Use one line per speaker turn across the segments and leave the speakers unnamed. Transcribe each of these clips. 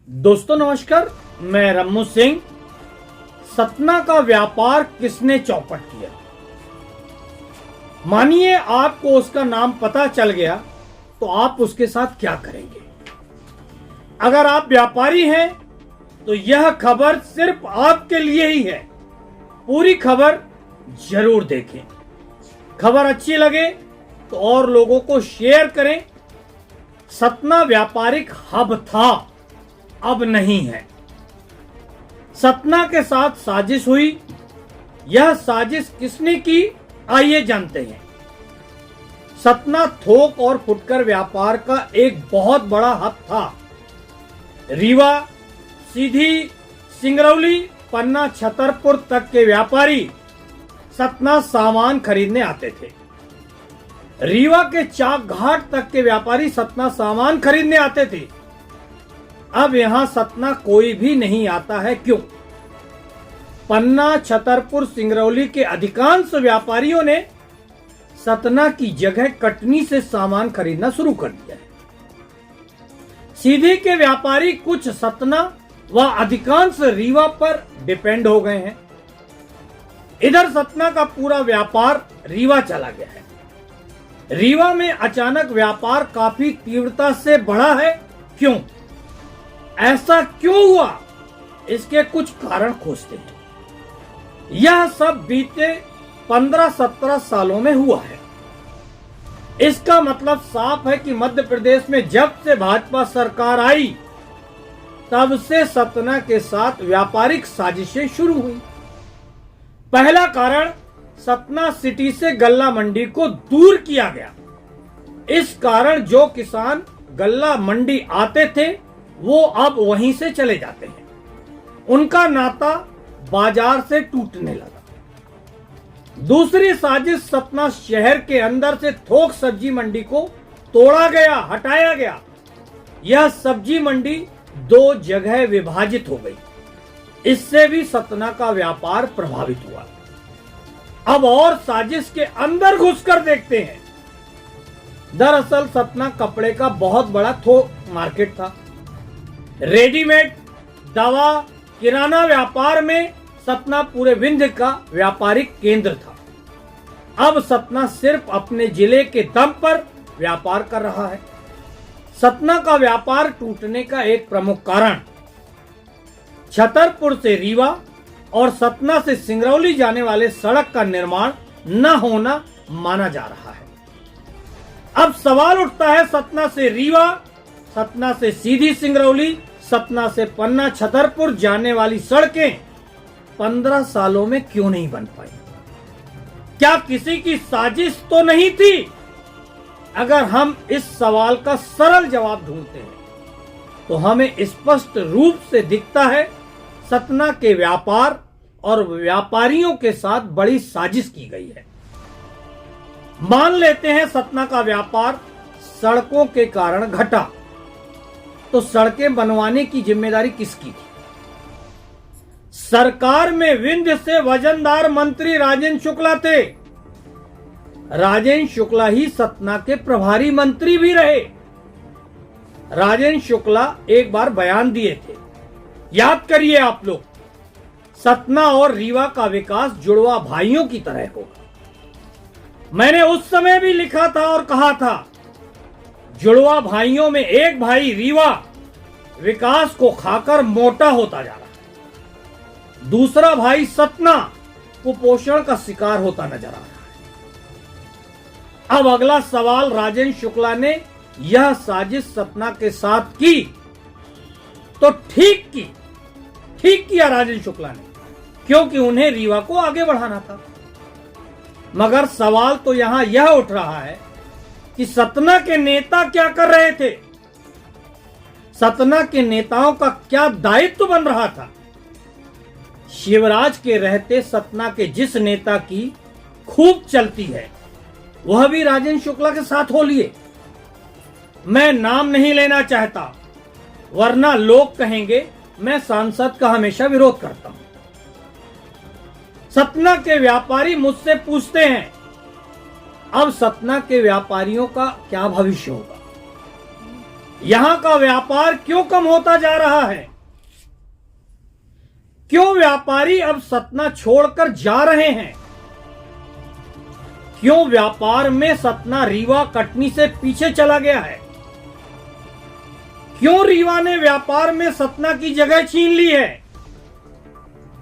दोस्तों नमस्कार, मैं रम्मू सिंह। सतना का व्यापार किसने चौपट किया? मानिए आपको उसका नाम पता चल गया तो आप उसके साथ क्या करेंगे? अगर आप व्यापारी हैं तो यह खबर सिर्फ आपके लिए ही है। पूरी खबर जरूर देखें। खबर अच्छी लगे तो और लोगों को शेयर करें। सतना व्यापारिक हब था, अब नहीं है। सतना के साथ साजिश हुई। यह साजिश किसने की, आइए जानते हैं। सतना थोक और फुटकर व्यापार का एक बहुत बड़ा हब था। रीवा, सीधी, सिंगरौली, पन्ना, छतरपुर तक के व्यापारी सतना सामान खरीदने आते थे। रीवा के चाक घाट तक के व्यापारी सतना सामान खरीदने आते थे। अब यहां सतना कोई भी नहीं आता है। क्यों? पन्ना, छतरपुर, सिंगरौली के अधिकांश व्यापारियों ने सतना की जगह कटनी से सामान खरीदना शुरू कर दिया है। सीधी के व्यापारी कुछ सतना व अधिकांश रीवा पर डिपेंड हो गए हैं। इधर सतना का पूरा व्यापार रीवा चला गया है। रीवा में अचानक व्यापार काफी तीव्रता से बढ़ा है। क्यों? ऐसा क्यों हुआ? इसके कुछ कारण खोजते हैं। यह सब बीते 15-17 सालों में हुआ है। इसका मतलब साफ है कि मध्य प्रदेश में जब से भाजपा सरकार आई तब से सतना के साथ व्यापारिक साजिशें शुरू हुई। पहला कारण, सतना सिटी से गल्ला मंडी को दूर किया गया। इस कारण जो किसान गल्ला मंडी आते थे वो अब वहीं से चले जाते हैं। उनका नाता बाजार से टूटने लगा। दूसरी साजिश, सतना शहर के अंदर से थोक सब्जी मंडी को तोड़ा गया, हटाया गया। यह सब्जी मंडी 2 जगह विभाजित हो गई। इससे भी सतना का व्यापार प्रभावित हुआ। अब और साजिश के अंदर घुसकर देखते हैं। दरअसल सतना कपड़े का बहुत बड़ा थोक मार्केट था। रेडीमेड, दवा, किराना व्यापार में सतना पूरे विंध्य का व्यापारिक केंद्र था। अब सतना सिर्फ अपने जिले के दम पर व्यापार कर रहा है। सतना का व्यापार टूटने का एक प्रमुख कारण छतरपुर से रीवा और सतना से सिंगरौली जाने वाले सड़क का निर्माण न होना माना जा रहा है। अब सवाल उठता है, सतना से रीवा, सतना से सीधी सिंगरौली, सतना से पन्ना, छतरपुर जाने वाली सड़कें 15 सालों में क्यों नहीं बन पाई? क्या किसी की साजिश तो नहीं थी? अगर हम इस सवाल का सरल जवाब ढूंढते हैं तो हमें स्पष्ट रूप से दिखता है सतना के व्यापार और व्यापारियों के साथ बड़ी साजिश की गई है। मान लेते हैं सतना का व्यापार सड़कों के कारण घटा, तो सड़कें बनवाने की जिम्मेदारी किसकी थी? सरकार में विंध्य से वजनदार मंत्री राजेंद्र शुक्ला थे। राजेंद्र शुक्ला ही सतना के प्रभारी मंत्री भी रहे। राजेंद्र शुक्ला एक बार बयान दिए थे, याद करिए आप लोग, सतना और रीवा का विकास जुड़वा भाइयों की तरह होगा। मैंने उस समय भी लिखा था और कहा था, जुड़वा भाइयों में एक भाई रीवा विकास को खाकर मोटा होता जा रहा है, दूसरा भाई सतना कुपोषण का शिकार होता नजर आ रहा है। अब अगला सवाल, राजेंद्र शुक्ला ने यह साजिश सतना के साथ की तो ठीक किया राजेंद्र शुक्ला ने, क्योंकि उन्हें रीवा को आगे बढ़ाना था। मगर सवाल तो यहां यह उठ रहा है कि सतना के नेता क्या कर रहे थे? सतना के नेताओं का क्या दायित्व बन रहा था? शिवराज के रहते सतना के जिस नेता की खूब चलती है वह भी राजेंद्र शुक्ला के साथ हो लिए। मैं नाम नहीं लेना चाहता, वरना लोग कहेंगे मैं सांसद का हमेशा विरोध करता हूं। सतना के व्यापारी मुझसे पूछते हैं, अब सतना के व्यापारियों का क्या भविष्य होगा? यहां का व्यापार क्यों कम होता जा रहा है? क्यों व्यापारी अब सतना छोड़कर जा रहे हैं? क्यों व्यापार में सतना रीवा कटनी से पीछे चला गया है? क्यों रीवा ने व्यापार में सतना की जगह छीन ली है?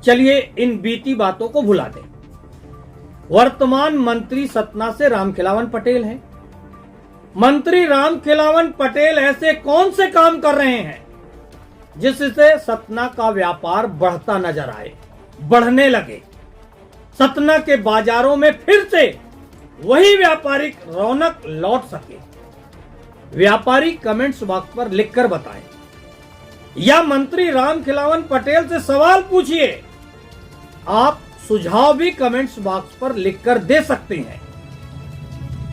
चलिए इन बीती बातों को भुला दें। वर्तमान मंत्री सतना से रामखिलावन पटेल हैं। मंत्री रामखिलावन पटेल ऐसे कौन से काम कर रहे हैं जिससे सतना का व्यापार बढ़ता नजर आए, बढ़ने लगे, सतना के बाजारों में फिर से वही व्यापारिक रौनक लौट सके? व्यापारी कमेंट्स बॉक्स पर लिखकर बताएं, या मंत्री रामखिलावन पटेल से सवाल पूछिए। आप सुझाव भी कमेंट्स बॉक्स पर लिखकर दे सकते हैं।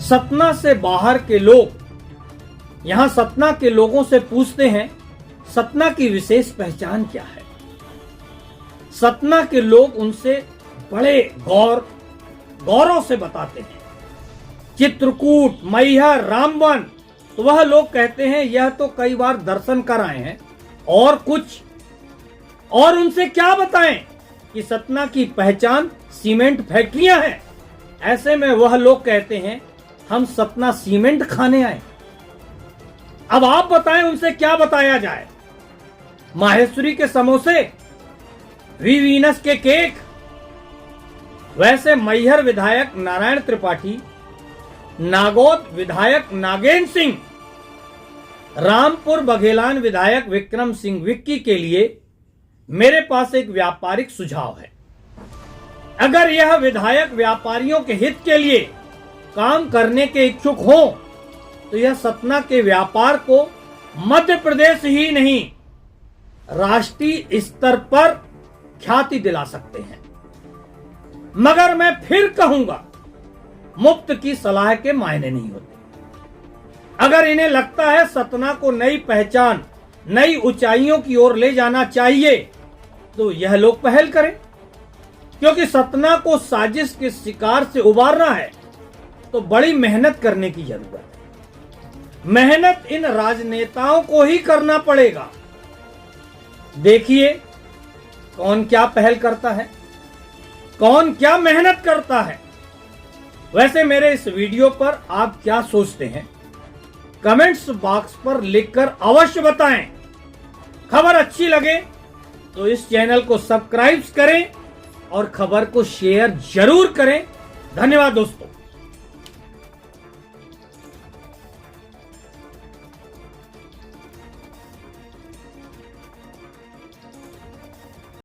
सतना से बाहर के लोग यहां सतना के लोगों से पूछते हैं, सतना की विशेष पहचान क्या है? सतना के लोग उनसे बड़े गौरव से बताते हैं, चित्रकूट, मैहर, रामबन। तो वह लोग कहते हैं यह तो कई बार दर्शन कर आए हैं और कुछ और उनसे क्या बताएं कि सतना की पहचान सीमेंट फैक्ट्रियां हैं। ऐसे में वह लोग कहते हैं हम सतना सीमेंट खाने आए। अब आप बताएं उनसे क्या बताया जाए? माहेश्वरी के समोसे, वीनस के केक। वैसे मैहर विधायक नारायण त्रिपाठी, नागौद विधायक नागेंद्र सिंह, रामपुर बघेलान विधायक विक्रम सिंह विक्की के लिए मेरे पास एक व्यापारिक सुझाव है। अगर यह विधायक व्यापारियों के हित के लिए काम करने के इच्छुक हो तो यह सतना के व्यापार को मध्य प्रदेश ही नहीं राष्ट्रीय स्तर पर ख्याति दिला सकते हैं। मगर मैं फिर कहूंगा, मुफ्त की सलाह के मायने नहीं होते। अगर इन्हें लगता है सतना को नई पहचान, नई ऊंचाइयों की ओर ले जाना चाहिए तो यह लोग पहल करें, क्योंकि सतना को साजिश के शिकार से उबारना है तो बड़ी मेहनत करने की जरूरत है। मेहनत इन राजनेताओं को ही करना पड़ेगा। देखिए कौन क्या पहल करता है, कौन क्या मेहनत करता है। वैसे मेरे इस वीडियो पर आप क्या सोचते हैं? कमेंट्स बॉक्स पर लिखकर अवश्य बताएं। खबर अच्छी लगे तो इस चैनल को सब्सक्राइब करें और खबर को शेयर जरूर करें। धन्यवाद दोस्तों।